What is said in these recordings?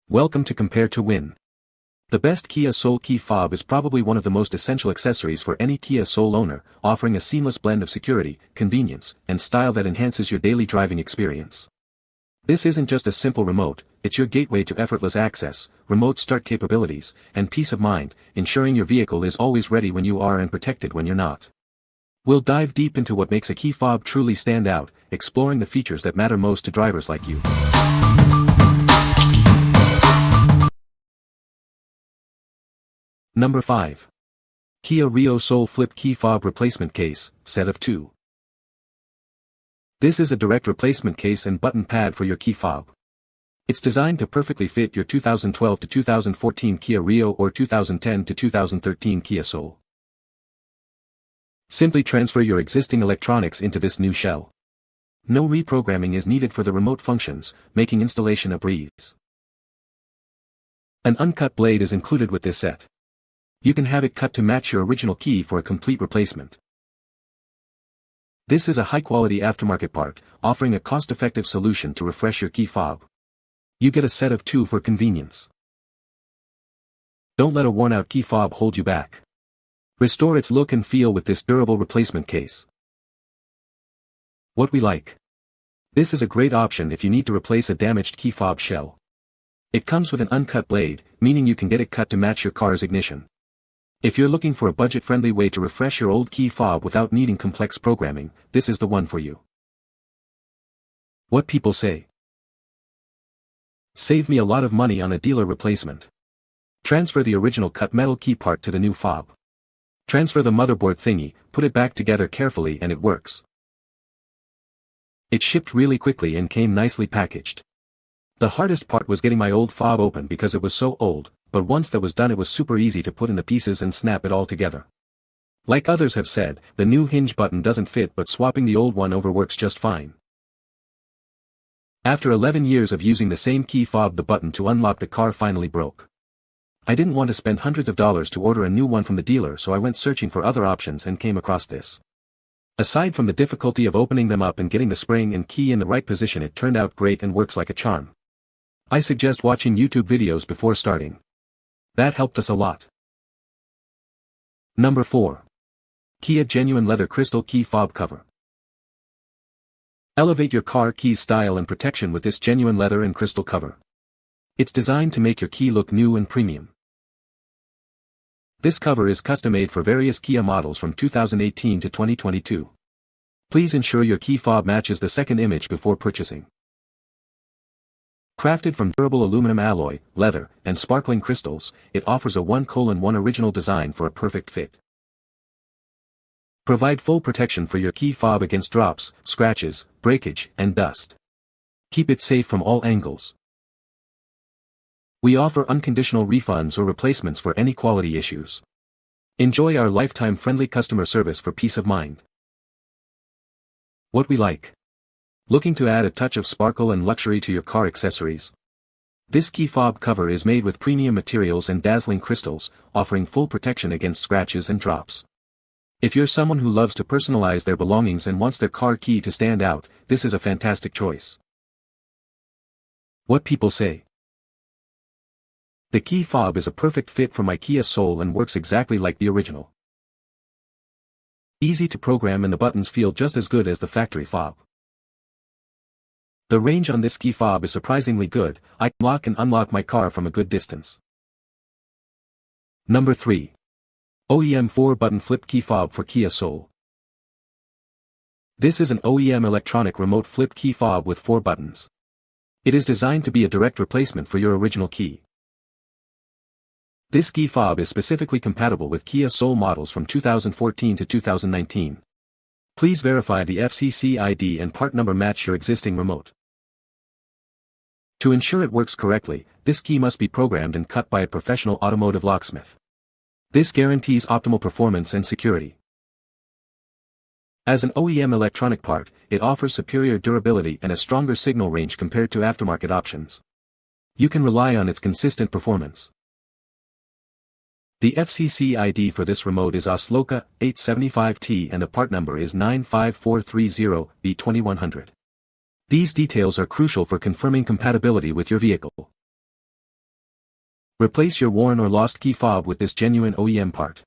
Welcome to Compare to Win. The best Kia Soul Key Fob is probably one of the most essential accessories for any Kia Soul owner, offering a seamless blend of security, convenience, and style that enhances your daily driving experience. This isn't just a simple remote, it's your gateway to effortless access, remote start capabilities, and peace of mind, ensuring your vehicle is always ready when you are and protected when you're not. We'll dive deep into what makes a key fob truly stand out, exploring the features that matter most to drivers like you. Number 5. Kia Soul Flip Key Fob Replacement Case, Set of 2. This is a direct replacement case and button pad for your key fob. It's designed to perfectly fit your 2012 to 2014 Kia Rio or 2010 to 2013 Kia Soul. Simply transfer your existing electronics into this new shell. No reprogramming is needed for the remote functions, making installation a breeze. An uncut blade is included with this set. You can have it cut to match your original key for a complete replacement. This is a high-quality aftermarket part, offering a cost-effective solution to refresh your key fob. You get a set of 2 for convenience. Don't let a worn-out key fob hold you back. Restore its look and feel with this durable replacement case. What we like. This is a great option if you need to replace a damaged key fob shell. It comes with an uncut blade, meaning you can get it cut to match your car's ignition. If you're looking for a budget-friendly way to refresh your old key fob without needing complex programming, this is the one for you. What people say. Save me a lot of money on a dealer replacement. Transfer the original cut metal key part to the new fob. Transfer the motherboard thingy, put it back together carefully and it works. It shipped really quickly and came nicely packaged. The hardest part was getting my old fob open because it was so old, but once that was done it was super easy to put in the pieces and snap it all together. Like others have said, the new hinge button doesn't fit but swapping the old one over works just fine. After 11 years of using the same key fob, the button to unlock the car finally broke. I didn't want to spend hundreds of dollars to order a new one from the dealer, so I went searching for other options and came across this. Aside from the difficulty of opening them up and getting the spring and key in the right position, it turned out great and works like a charm. I suggest watching YouTube videos before starting. That helped us a lot. Number 4. Kia Genuine Leather Crystal Key Fob Cover. Elevate your car key's style and protection with this genuine leather and crystal cover. It's designed to make your key look new and premium. This cover is custom-made for various Kia models from 2018 to 2022. Please ensure your key fob matches the second image before purchasing. Crafted from durable aluminum alloy, leather, and sparkling crystals, it offers a 1:1 original design for a perfect fit. Provide full protection for your key fob against drops, scratches, breakage, and dust. Keep it safe from all angles. We offer unconditional refunds or replacements for any quality issues. Enjoy our lifetime-friendly customer service for peace of mind. What we like. Looking to add a touch of sparkle and luxury to your car accessories? This key fob cover is made with premium materials and dazzling crystals, offering full protection against scratches and drops. If you're someone who loves to personalize their belongings and wants their car key to stand out, this is a fantastic choice. What people say. The key fob is a perfect fit for my Kia Soul and works exactly like the original. Easy to program and the buttons feel just as good as the factory fob. The range on this key fob is surprisingly good. I can lock and unlock my car from a good distance. Number 3. OEM 4-button Flip Key Fob for Kia Soul. This is an OEM electronic remote flip key fob with 4 buttons. It is designed to be a direct replacement for your original key. This key fob is specifically compatible with Kia Soul models from 2014 to 2019. Please verify the FCC ID and part number match your existing remote. To ensure it works correctly, this key must be programmed and cut by a professional automotive locksmith. This guarantees optimal performance and security. As an OEM electronic part, it offers superior durability and a stronger signal range compared to aftermarket options. You can rely on its consistent performance. The FCC ID for this remote is OSLOCA 875T and the part number is 95430B2100. These details are crucial for confirming compatibility with your vehicle. Replace your worn or lost key fob with this genuine OEM part.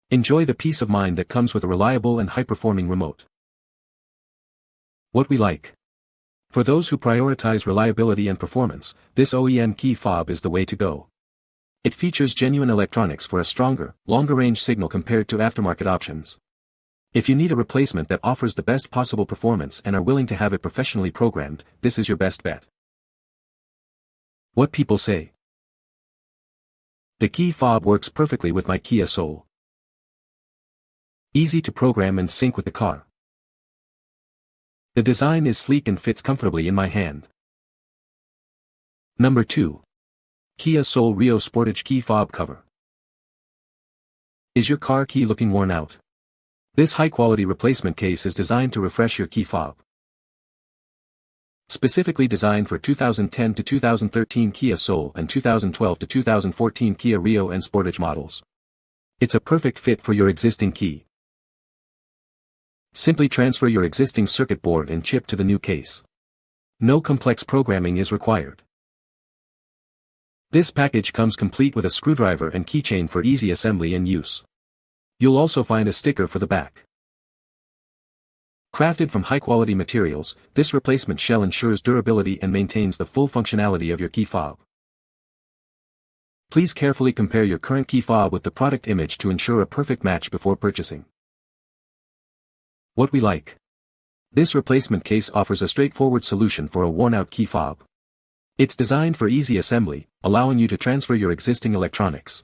Enjoy the peace of mind that comes with a reliable and high-performing remote. What we like. For those who prioritize reliability and performance, this OEM key fob is the way to go. It features genuine electronics for a stronger, longer-range signal compared to aftermarket options. If you need a replacement that offers the best possible performance and are willing to have it professionally programmed, this is your best bet. What people say. The key fob works perfectly with my Kia Soul. Easy to program and sync with the car. The design is sleek and fits comfortably in my hand. Number 2. Kia Soul Rio Sportage Key Fob Cover. Is your car key looking worn out? This high-quality replacement case is designed to refresh your key fob. Specifically designed for 2010 to 2013 Kia Soul and 2012 to 2014 Kia Rio and Sportage models. It's a perfect fit for your existing key. Simply transfer your existing circuit board and chip to the new case. No complex programming is required. This package comes complete with a screwdriver and keychain for easy assembly and use. You'll also find a sticker for the back. Crafted from high-quality materials, this replacement shell ensures durability and maintains the full functionality of your key fob. Please carefully compare your current key fob with the product image to ensure a perfect match before purchasing. What we like. This replacement case offers a straightforward solution for a worn-out key fob. It's designed for easy assembly, allowing you to transfer your existing electronics.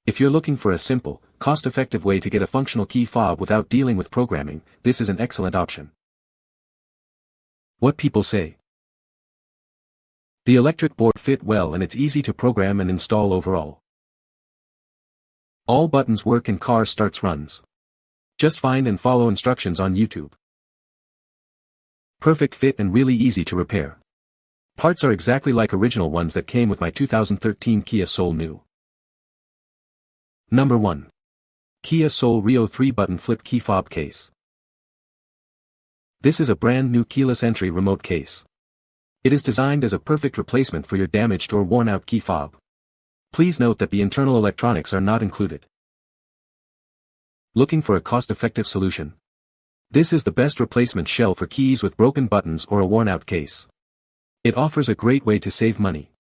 If you're looking for a simple, cost-effective way to get a functional key fob without dealing with programming, this is an excellent option. What people say. The electric board fit well and it's easy to program and install overall. All buttons work and car starts runs. Just find and follow instructions on YouTube. Perfect fit and really easy to repair. Parts are exactly like original ones that came with my 2013 Kia Soul New. Number 1. Kia Soul Rio 3-button Flip Key Fob Case. This is a brand new keyless entry remote case. It is designed as a perfect replacement for your damaged or worn-out key fob. Please note that the internal electronics are not included. Looking for a cost-effective solution? This is the best replacement shell for keys with broken buttons or a worn-out case. It offers a great way to save money.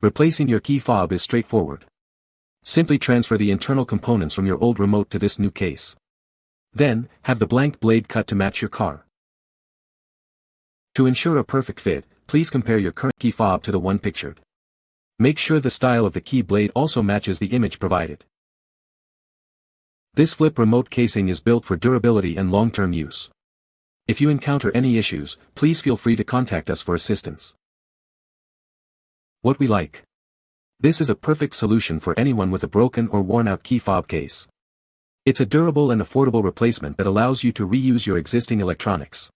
Replacing your key fob is straightforward. Simply transfer the internal components from your old remote to this new case. Then, have the blank blade cut to match your car. To ensure a perfect fit, please compare your current key fob to the one pictured. Make sure the style of the key blade also matches the image provided. This flip remote casing is built for durability and long-term use. If you encounter any issues, please feel free to contact us for assistance. What we like. This is a perfect solution for anyone with a broken or worn-out key fob case. It's a durable and affordable replacement that allows you to reuse your existing electronics.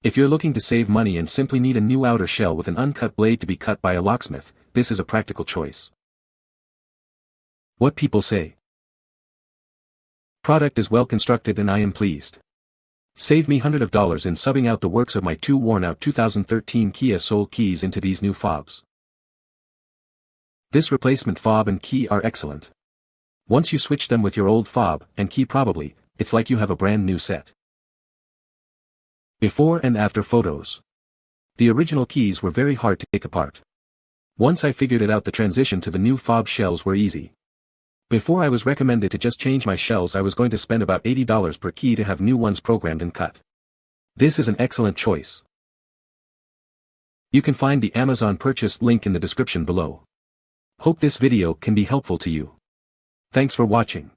If you're looking to save money and simply need a new outer shell with an uncut blade to be cut by a locksmith, this is a practical choice. What people say. Product is well constructed and I am pleased. Saved me hundreds of dollars in subbing out the works of my two worn-out 2013 Kia Soul keys into these new fobs. This replacement fob and key are excellent. Once you switch them with your old fob and key probably, it's like you have a brand new set. Before and after photos. The original keys were very hard to take apart. Once I figured it out, the transition to the new fob shells were easy. Before I was recommended to just change my shells, I was going to spend about $80 per key to have new ones programmed and cut. This is an excellent choice. You can find the Amazon purchase link in the description below. Hope this video can be helpful to you. Thanks for watching.